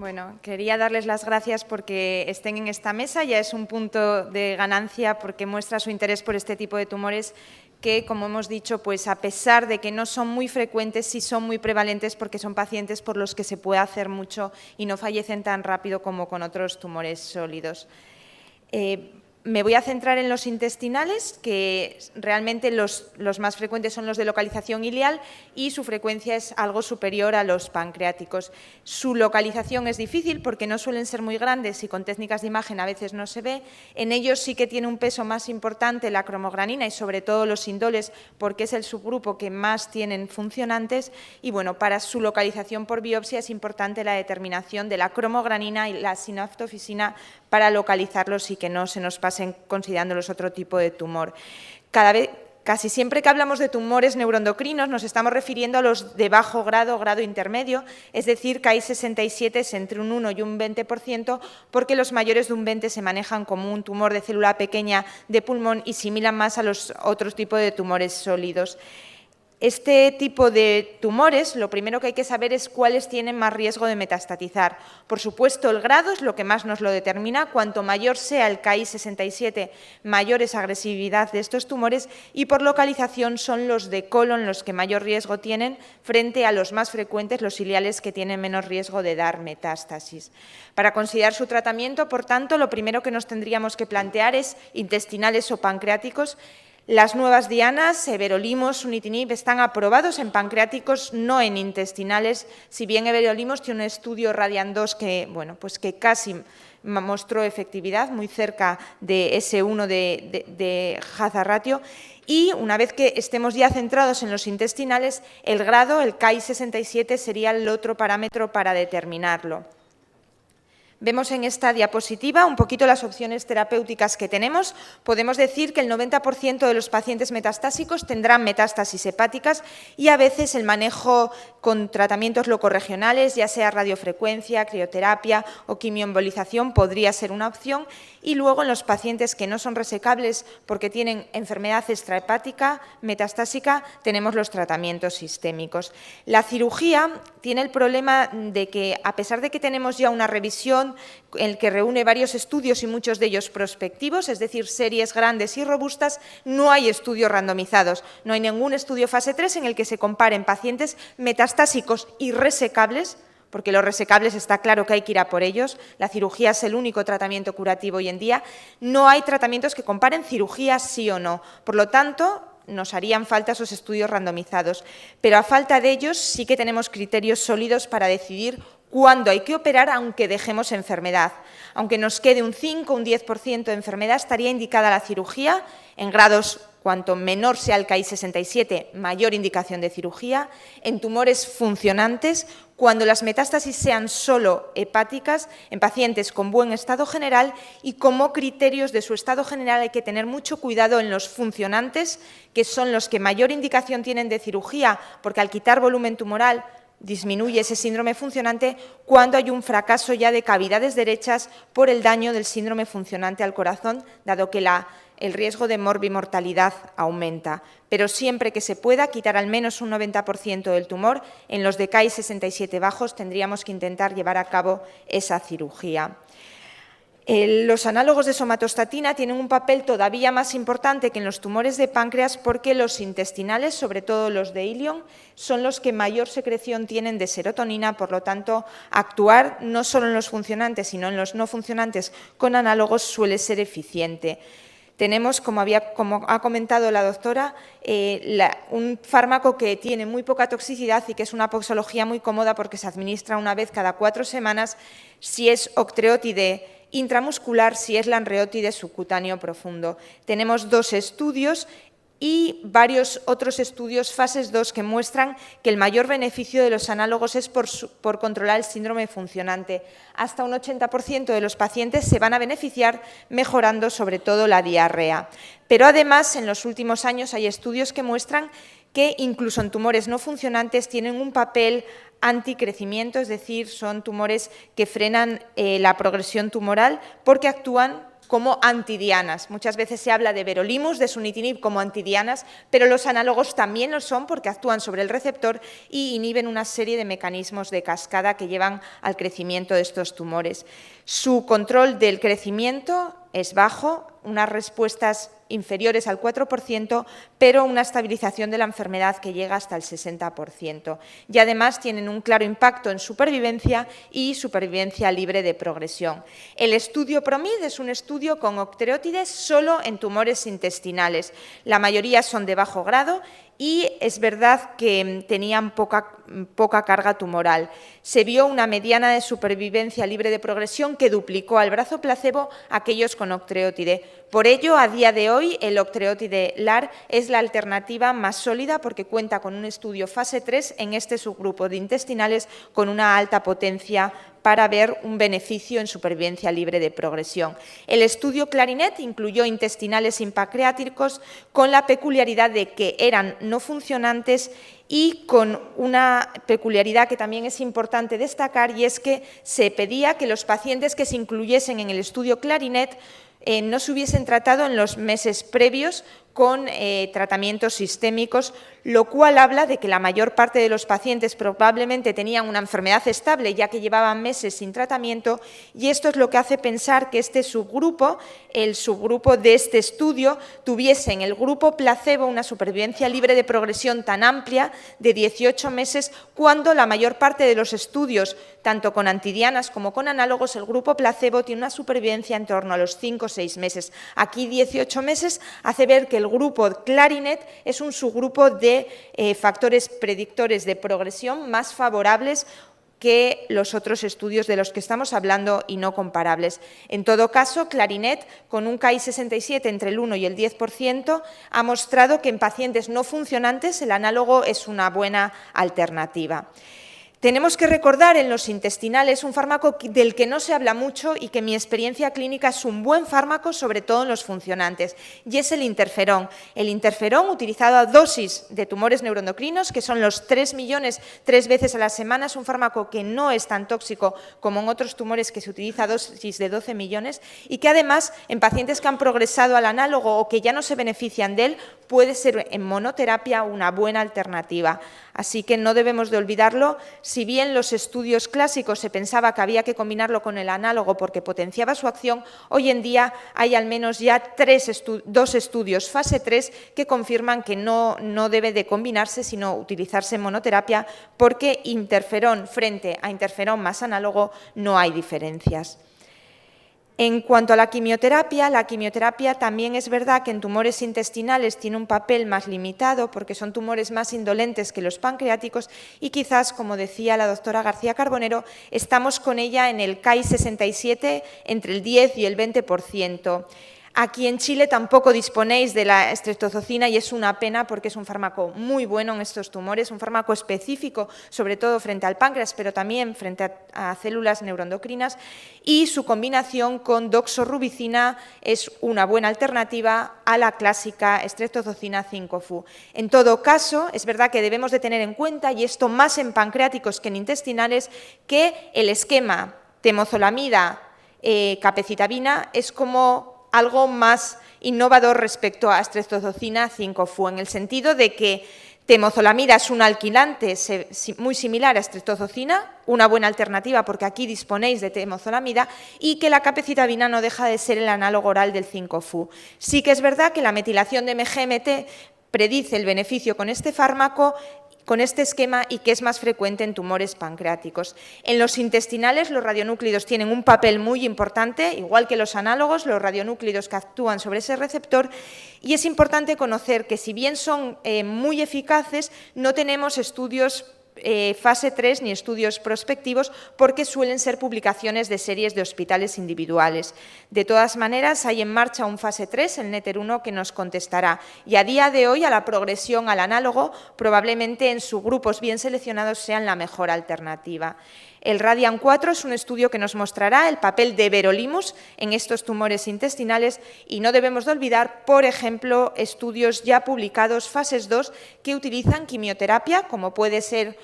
Bueno, quería darles las gracias porque estén en esta mesa. Ya es un punto de ganancia porque muestra su interés por este tipo de tumores que, como hemos dicho, pues a pesar de que no son muy frecuentes, sí son muy prevalentes porque son pacientes por los que se puede hacer mucho y no fallecen tan rápido como con otros tumores sólidos. Me voy a centrar en los intestinales, que realmente los más frecuentes son los de localización ileal y su frecuencia es algo superior a los pancreáticos. Su localización es difícil porque no suelen ser muy grandes y con técnicas de imagen a veces no se ve. En ellos sí que tiene un peso más importante la cromogranina y sobre todo los indoles porque es el subgrupo que más tienen funcionantes y bueno, para su localización por biopsia es importante la determinación de la cromogranina y la sinaptofisina para localizarlos y que no se nos pasen considerándolos otro tipo de tumor. Casi siempre que hablamos de tumores neuroendocrinos nos estamos refiriendo a los de bajo grado o grado intermedio, es decir, Ki-67 es entre un 1 y un 20%, porque los mayores de un 20 se manejan como un tumor de célula pequeña de pulmón y similan más a los otros tipos de tumores sólidos. Este tipo de tumores, lo primero que hay que saber es cuáles tienen más riesgo de metastatizar. Por supuesto, el grado es lo que más nos lo determina. Cuanto mayor sea el Ki-67, mayor es agresividad de estos tumores y por localización son los de colon los que mayor riesgo tienen frente a los más frecuentes, los ileales, que tienen menos riesgo de dar metástasis. Para considerar su tratamiento, por tanto, lo primero que nos tendríamos que plantear es intestinales o pancreáticos. Las nuevas dianas, everolimus, sunitinib, están aprobados en pancreáticos, no en intestinales, si bien everolimus tiene un estudio RADIAN-2 que, bueno, pues que casi mostró efectividad, muy cerca de S1 de hazard ratio. Y una vez que estemos ya centrados en los intestinales, el grado, el Ki-67, sería el otro parámetro para determinarlo. Vemos en esta diapositiva un poquito las opciones terapéuticas que tenemos. Podemos decir que el 90% de los pacientes metastásicos tendrán metástasis hepáticas y a veces el manejo con tratamientos locorregionales, ya sea radiofrecuencia, crioterapia o quimioembolización, podría ser una opción. Y luego en los pacientes que no son resecables porque tienen enfermedad extrahepática, metastásica, tenemos los tratamientos sistémicos. La cirugía tiene el problema de que, a pesar de que tenemos ya una revisión en el que reúne varios estudios y muchos de ellos prospectivos, es decir, series grandes y robustas, no hay estudios randomizados. No hay ningún estudio fase 3 en el que se comparen pacientes metastásicos y resecables, porque los resecables está claro que hay que ir a por ellos. La cirugía es el único tratamiento curativo hoy en día. No hay tratamientos que comparen cirugía sí o no. Por lo tanto, nos harían falta esos estudios randomizados. Pero a falta de ellos sí que tenemos criterios sólidos para decidir cuándo hay que operar, aunque dejemos enfermedad. Aunque nos quede un 5 o un 10% de enfermedad, estaría indicada la cirugía en grados. Cuanto menor sea el Ki-67, mayor indicación de cirugía. En tumores funcionantes, cuando las metástasis sean solo hepáticas, en pacientes con buen estado general y como criterios de su estado general hay que tener mucho cuidado en los funcionantes, que son los que mayor indicación tienen de cirugía, porque al quitar volumen tumoral disminuye ese síndrome funcionante cuando hay un fracaso ya de cavidades derechas por el daño del síndrome funcionante al corazón, dado que el riesgo de morbimortalidad aumenta. Pero siempre que se pueda quitar al menos un 90% del tumor, en los de Ki-67 bajos tendríamos que intentar llevar a cabo esa cirugía. Los análogos de somatostatina tienen un papel todavía más importante que en los tumores de páncreas porque los intestinales, sobre todo los de ilion, son los que mayor secreción tienen de serotonina, por lo tanto, actuar no solo en los funcionantes, sino en los no funcionantes con análogos suele ser eficiente. Tenemos, como ha comentado la doctora, un fármaco que tiene muy poca toxicidad y que es una posología muy cómoda porque se administra una vez cada 4 semanas si es octreotide intramuscular, si es lanreotide subcutáneo profundo. Tenemos 2 estudios y varios otros estudios, fases 2, que muestran que el mayor beneficio de los análogos es por controlar el síndrome funcionante. Hasta un 80% de los pacientes se van a beneficiar mejorando sobre todo la diarrea. Pero además, en los últimos años hay estudios que muestran que incluso en tumores no funcionantes tienen un papel anticrecimiento, es decir, son tumores que frenan la progresión tumoral porque actúan como antidianas. Muchas veces se habla de everolimus, de sunitinib como antidianas, pero los análogos también lo son porque actúan sobre el receptor y inhiben una serie de mecanismos de cascada que llevan al crecimiento de estos tumores. Su control del crecimiento es bajo, unas respuestas inferiores al 4%, pero una estabilización de la enfermedad que llega hasta el 60%. Y además tienen un claro impacto en supervivencia y supervivencia libre de progresión. El estudio PROMID es un estudio con octreótides solo en tumores intestinales. La mayoría son de bajo grado y es verdad que tenían poca carga tumoral. Se vio una mediana de supervivencia libre de progresión que duplicó al brazo placebo aquellos con octreótide. Por ello, a día de hoy, el octreótide LAR es la alternativa más sólida porque cuenta con un estudio fase 3 en este subgrupo de intestinales con una alta potencia para ver un beneficio en supervivencia libre de progresión. El estudio Clarinet incluyó intestinales pancreáticos con la peculiaridad de que eran no funcionantes y con una peculiaridad que también es importante destacar, y es que se pedía que los pacientes que se incluyesen en el estudio Clarinet no se hubiesen tratado en los meses previos con tratamientos sistémicos, lo cual habla de que la mayor parte de los pacientes probablemente tenían una enfermedad estable, ya que llevaban meses sin tratamiento, y esto es lo que hace pensar que este subgrupo, el subgrupo de este estudio, tuviese en el grupo placebo una supervivencia libre de progresión tan amplia de 18 meses, cuando la mayor parte de los estudios, tanto con antidianas como con análogos, el grupo placebo tiene una supervivencia en torno a los 5 o 6 meses. Aquí 18 meses hace ver que el grupo Clarinet es un subgrupo de factores predictores de progresión más favorables que los otros estudios de los que estamos hablando y no comparables. En todo caso, Clarinet, con un Ki-67 entre el 1 y el 10%, ha mostrado que en pacientes no funcionantes el análogo es una buena alternativa. Tenemos que recordar en los intestinales un fármaco del que no se habla mucho y que en mi experiencia clínica es un buen fármaco, sobre todo en los funcionantes, y es el interferón. El interferón, utilizado a dosis de tumores neuroendocrinos, que son los 3 millones 3 veces a la semana, es un fármaco que no es tan tóxico como en otros tumores que se utiliza a dosis de 12 millones y que además en pacientes que han progresado al análogo o que ya no se benefician de él, puede ser en monoterapia una buena alternativa. Así que no debemos de olvidarlo. Si bien los estudios clásicos se pensaba que había que combinarlo con el análogo porque potenciaba su acción, hoy en día hay al menos ya 2 estudios fase 3 que confirman que no debe de combinarse, sino utilizarse en monoterapia, porque interferón frente a interferón más análogo no hay diferencias. En cuanto a la quimioterapia también es verdad que en tumores intestinales tiene un papel más limitado porque son tumores más indolentes que los pancreáticos y quizás, como decía la doctora García Carbonero, estamos con ella en el Ki-67 entre el 10 y el 20%. Aquí en Chile tampoco disponéis de la estreptozocina y es una pena porque es un fármaco muy bueno en estos tumores, un fármaco específico sobre todo frente al páncreas, pero también frente a células neuroendocrinas, y su combinación con doxorubicina es una buena alternativa a la clásica estreptozocina 5-FU. En todo caso, es verdad que debemos de tener en cuenta, y esto más en pancreáticos que en intestinales, que el esquema temozolamida, capecitabina es como algo más innovador respecto a estreptozocina 5-FU, en el sentido de que temozolamida es un alquilante muy similar a estreptozocina, una buena alternativa porque aquí disponéis de temozolamida, y que la capecitabina no deja de ser el análogo oral del 5-FU. Sí que es verdad que la metilación de MGMT predice el beneficio con este fármaco, con este esquema, y que es más frecuente en tumores pancreáticos. En los intestinales los radionúclidos tienen un papel muy importante, igual que los análogos, los radionúclidos que actúan sobre ese receptor, y es importante conocer que si bien son muy eficaces, no tenemos estudios fase 3 ni estudios prospectivos porque suelen ser publicaciones de series de hospitales individuales. De todas maneras, hay en marcha un fase 3, el NETTER-1, que nos contestará, y a día de hoy a la progresión al análogo probablemente en subgrupos bien seleccionados sean la mejor alternativa. El RADIAN4 es un estudio que nos mostrará el papel de everolimus en estos tumores intestinales, y no debemos de olvidar, por ejemplo, estudios ya publicados, fases 2, que utilizan quimioterapia, como puede ser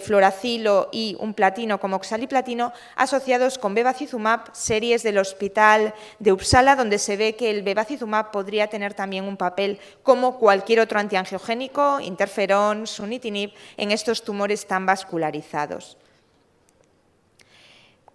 fluoracilo y un platino como oxaliplatino, asociados con bevacizumab, series del Hospital de Uppsala, donde se ve que el bevacizumab podría tener también un papel como cualquier otro antiangiogénico, interferón, sunitinib, en estos tumores tan vascularizados.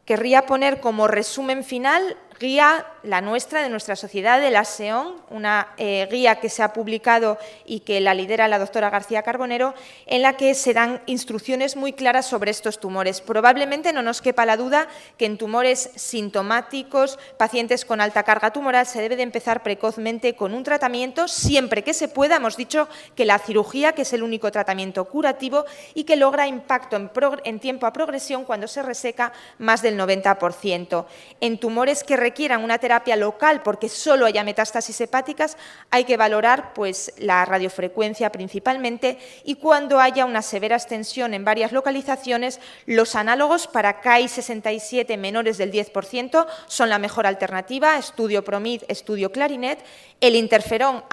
Querría poner como resumen final guía, la nuestra, de nuestra sociedad, de la SEON, una guía que se ha publicado y que la lidera la doctora García Carbonero, en la que se dan instrucciones muy claras sobre estos tumores. Probablemente no nos quepa la duda que en tumores sintomáticos, pacientes con alta carga tumoral, se debe de empezar precozmente con un tratamiento, siempre que se pueda. Hemos dicho que la cirugía, que es el único tratamiento curativo y que logra impacto en tiempo a progresión cuando se reseca más del 90%. En tumores que requieran una terapia local porque solo haya metástasis hepáticas, hay que valorar pues, la radiofrecuencia principalmente, y cuando haya una severa extensión en varias localizaciones, los análogos para Ki-67 menores del 10% son la mejor alternativa, estudio PROMID, estudio Clarinet, el interferón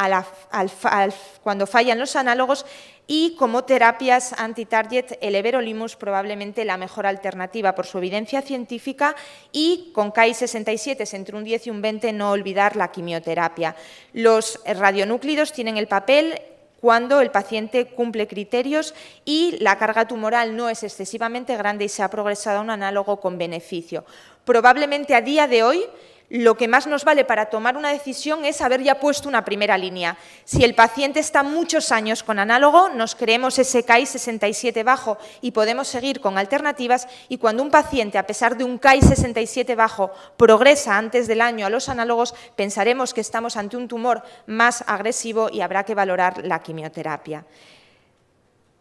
cuando fallan los análogos, y como terapias anti-target, el everolimus probablemente la mejor alternativa por su evidencia científica, y con Ki-67 entre un 10 y un 20 no olvidar la quimioterapia. Los radionúclidos tienen el papel cuando el paciente cumple criterios y la carga tumoral no es excesivamente grande y se ha progresado a un análogo con beneficio. Probablemente a día de hoy lo que más nos vale para tomar una decisión es haber ya puesto una primera línea. Si el paciente está muchos años con análogo, nos creemos ese Ki-67 bajo y podemos seguir con alternativas, y cuando un paciente, a pesar de un Ki-67 bajo, progresa antes del año a los análogos, pensaremos que estamos ante un tumor más agresivo y habrá que valorar la quimioterapia.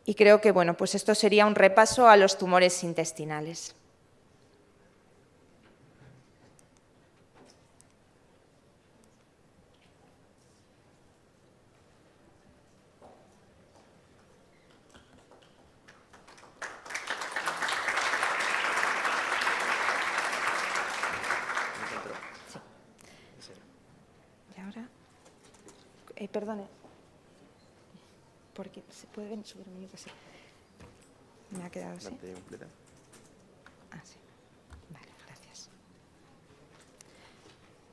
Y creo que bueno, pues esto sería un repaso a los tumores intestinales. Perdone, porque se puede subir un minuto así. Me ha quedado así. Ah, sí. Vale, gracias.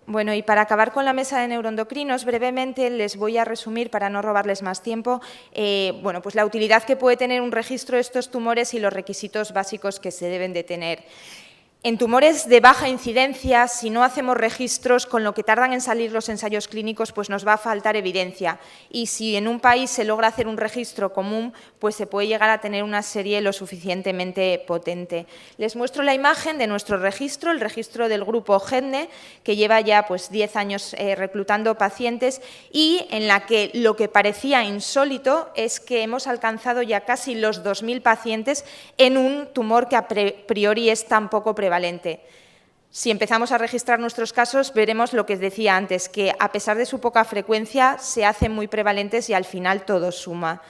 Bueno, y para acabar con la mesa de neuroendocrinos, brevemente les voy a resumir, para no robarles más tiempo, bueno, pues la utilidad que puede tener un registro de estos tumores y los requisitos básicos que se deben de tener. En tumores de baja incidencia, si no hacemos registros, con lo que tardan en salir los ensayos clínicos, pues nos va a faltar evidencia. Y si en un país se logra hacer un registro común, pues se puede llegar a tener una serie lo suficientemente potente. Les muestro la imagen de nuestro registro, el registro del grupo GEDNE, que lleva ya pues 10 años reclutando pacientes, y en la que lo que parecía insólito es que hemos alcanzado ya casi los 2.000 pacientes en un tumor que a priori es tan poco prevalente. Si empezamos a registrar nuestros casos, veremos lo que os decía antes, que a pesar de su poca frecuencia, se hacen muy prevalentes y al final todo suma.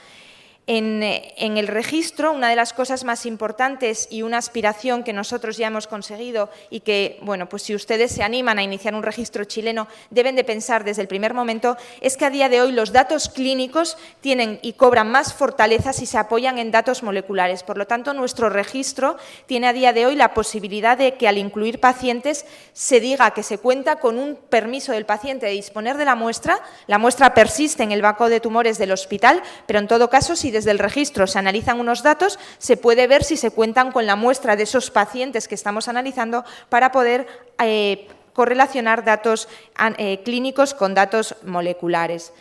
En el registro, una de las cosas más importantes y una aspiración que nosotros ya hemos conseguido, y que, bueno, pues si ustedes se animan a iniciar un registro chileno, deben de pensar desde el primer momento, es que a día de hoy los datos clínicos tienen y cobran más fortaleza si se apoyan en datos moleculares. Por lo tanto, nuestro registro tiene a día de hoy la posibilidad de que al incluir pacientes se diga que se cuenta con un permiso del paciente de disponer de la muestra persiste en el banco de tumores del hospital, pero en todo caso, si desde el registro se analizan unos datos, se puede ver si se cuentan con la muestra de esos pacientes que estamos analizando para poder correlacionar datos clínicos con datos moleculares.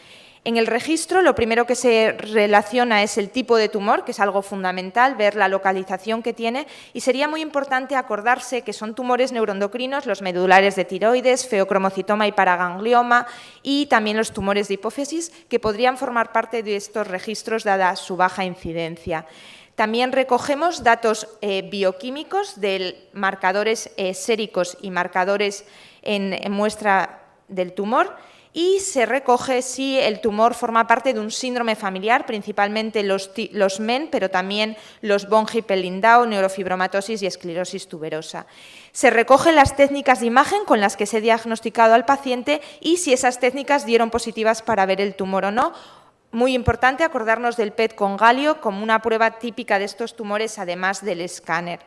En el registro, lo primero que se relaciona es el tipo de tumor, que es algo fundamental, ver la localización que tiene, y sería muy importante acordarse que son tumores neuroendocrinos, los medulares de tiroides, feocromocitoma y paraganglioma, y también los tumores de hipófisis, que podrían formar parte de estos registros dada su baja incidencia. También recogemos datos bioquímicos de marcadores séricos y marcadores en muestra del tumor, y se recoge si el tumor forma parte de un síndrome familiar, principalmente los MEN, pero también los von Hippel-Lindau, neurofibromatosis y esclerosis tuberosa. Se recogen las técnicas de imagen con las que se ha diagnosticado al paciente y si esas técnicas dieron positivas para ver el tumor o no. Muy importante acordarnos del PET con galio como una prueba típica de estos tumores, además del escáner.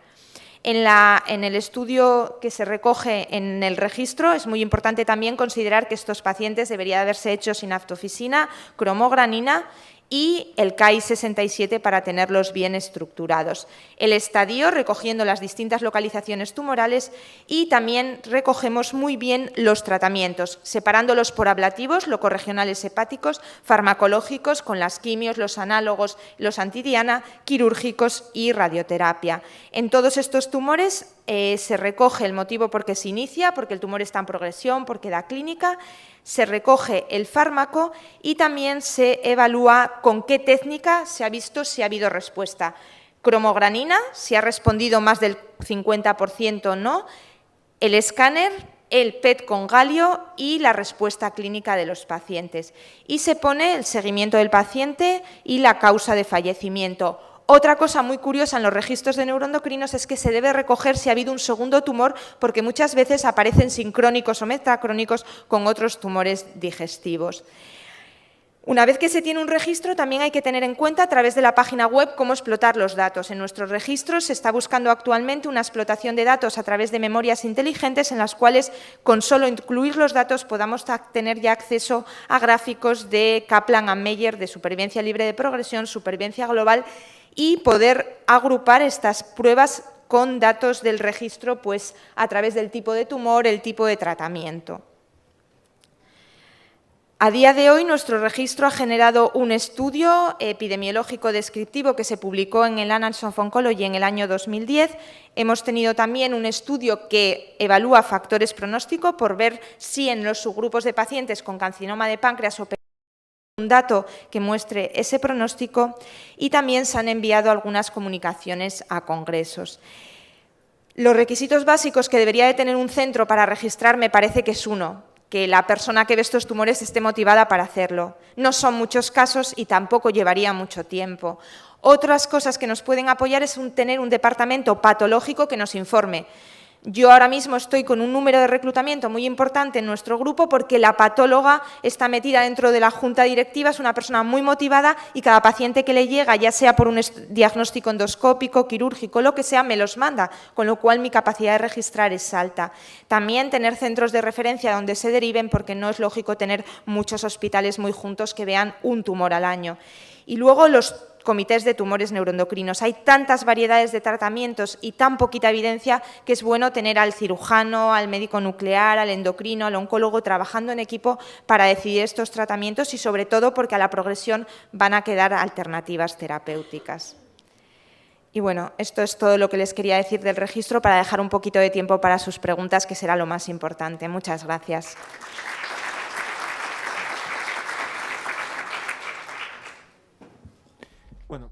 En el estudio que se recoge en el registro es muy importante también considerar que estos pacientes deberían haberse hecho sinaptofisina, cromogranina y el Ki-67 para tenerlos bien estructurados. El estadio, recogiendo las distintas localizaciones tumorales, y también recogemos muy bien los tratamientos, separándolos por ablativos, locorregionales hepáticos, farmacológicos, con las quimios, los análogos, los antidiana, quirúrgicos y radioterapia. En todos estos tumores se recoge el motivo por qué se inicia, porque el tumor está en progresión, porque da clínica, se recoge el fármaco y también se evalúa con qué técnica se ha visto si ha habido respuesta. Cromogranina, si ha respondido más del 50% o no, el escáner, el PET con galio y la respuesta clínica de los pacientes. Y se pone el seguimiento del paciente y la causa de fallecimiento. Otra cosa muy curiosa en los registros de neuroendocrinos es que se debe recoger si ha habido un segundo tumor, porque muchas veces aparecen sincrónicos o metacrónicos con otros tumores digestivos. Una vez que se tiene un registro, también hay que tener en cuenta a través de la página web cómo explotar los datos. En nuestros registros se está buscando actualmente una explotación de datos a través de memorias inteligentes en las cuales, con solo incluir los datos, podamos tener ya acceso a gráficos de Kaplan-Meier de supervivencia libre de progresión, supervivencia global, y poder agrupar estas pruebas con datos del registro pues, a través del tipo de tumor, el tipo de tratamiento. A día de hoy, nuestro registro ha generado un estudio epidemiológico descriptivo que se publicó en el Annals of Oncology en el año 2010. Hemos tenido también un estudio que evalúa factores pronóstico por ver si en los subgrupos de pacientes con carcinoma de páncreas o un dato que muestre ese pronóstico, y también se han enviado algunas comunicaciones a congresos. Los requisitos básicos que debería de tener un centro para registrar me parece que es uno, que la persona que ve estos tumores esté motivada para hacerlo. No son muchos casos y tampoco llevaría mucho tiempo. Otras cosas que nos pueden apoyar es tener un departamento patológico que nos informe. Yo ahora mismo estoy con un número de reclutamiento muy importante en nuestro grupo porque la patóloga está metida dentro de la junta directiva, es una persona muy motivada y cada paciente que le llega, ya sea por un diagnóstico endoscópico, quirúrgico, lo que sea, me los manda, con lo cual mi capacidad de registrar es alta. También tener centros de referencia donde se deriven, porque no es lógico tener muchos hospitales muy juntos que vean un tumor al año. Y luego los comités de tumores neuroendocrinos. Hay tantas variedades de tratamientos y tan poquita evidencia que es bueno tener al cirujano, al médico nuclear, al endocrino, al oncólogo trabajando en equipo para decidir estos tratamientos y sobre todo porque a la progresión van a quedar alternativas terapéuticas. Y bueno, esto es todo lo que les quería decir del registro para dejar un poquito de tiempo para sus preguntas, que será lo más importante. Muchas gracias. Bueno.